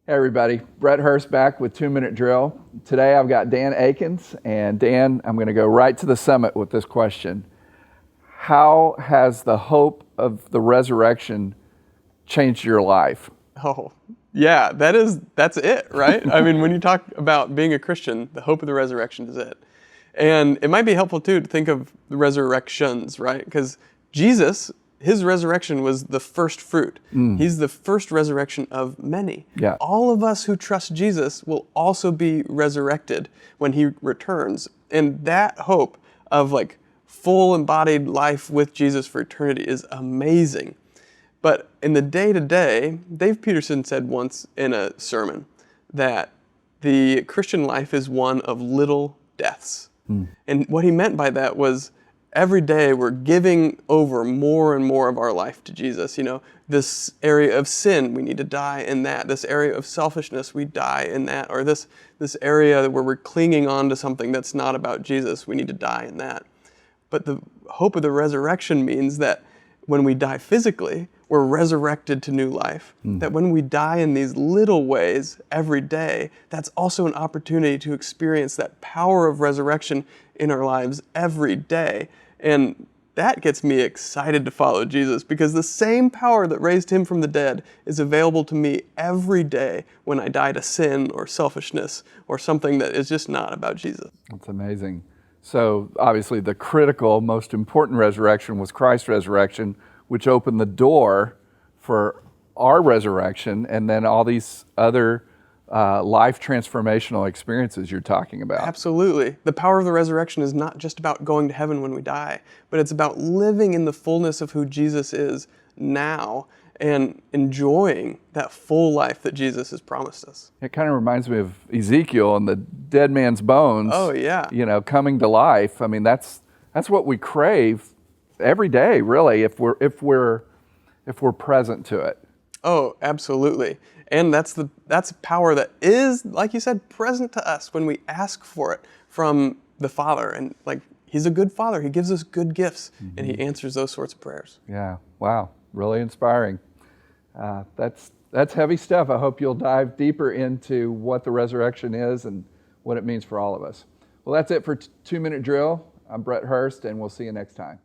Hey everybody, Brett Hurst back with 2-Minute Drill. Today I've got Dan Aikins, and Dan, I'm going to go right to the summit with this question. How has the hope of the resurrection changed your life? Oh, yeah, that's it, right? I mean, when you talk about being a Christian, the hope of the resurrection is it. And it might be helpful too to think of the resurrections, right? Because Jesus, his resurrection was the first fruit. He's the first resurrection of many. Yeah. All of us who trust Jesus will also be resurrected when he returns. And that hope of like full embodied life with Jesus for eternity is amazing. But in the day-to-day, Dave Peterson said once in a sermon that the Christian life is one of little deaths. And what he meant by that was every day we're giving over more and more of our life to Jesus. You know, this area of sin, we need to die in that. This area of selfishness, we die in that. Or this area where we're clinging on to something that's not about Jesus, we need to die in that. But the hope of the resurrection means that when we die physically, we're resurrected to new life. That when we die in these little ways every day, that's also an opportunity to experience that power of resurrection in our lives every day. And that gets me excited to follow Jesus, because the same power that raised him from the dead is available to me every day when I die to sin or selfishness or something that is just not about Jesus. That's amazing. So obviously the critical, most important resurrection was Christ's resurrection, which opened the door for our resurrection and then all these other life transformational experiences you're talking about. Absolutely. The power of the resurrection is not just about going to heaven when we die, but it's about living in the fullness of who Jesus is now and enjoying that full life that Jesus has promised us. It kind of reminds me of Ezekiel and the dead man's bones. Oh, yeah. You know, coming to life. I mean, that's what we crave every day, really, if we're present to it. Oh, absolutely. And that's power that is, like you said, present to us when we ask for it from the Father. And like, he's a good Father. He gives us good gifts, and he answers those sorts of prayers. Yeah. Wow. Really inspiring. That's heavy stuff. I hope you'll dive deeper into what the resurrection is and what it means for all of us. Well, that's it for 2-Minute Drill. I'm Brett Hurst, and we'll see you next time.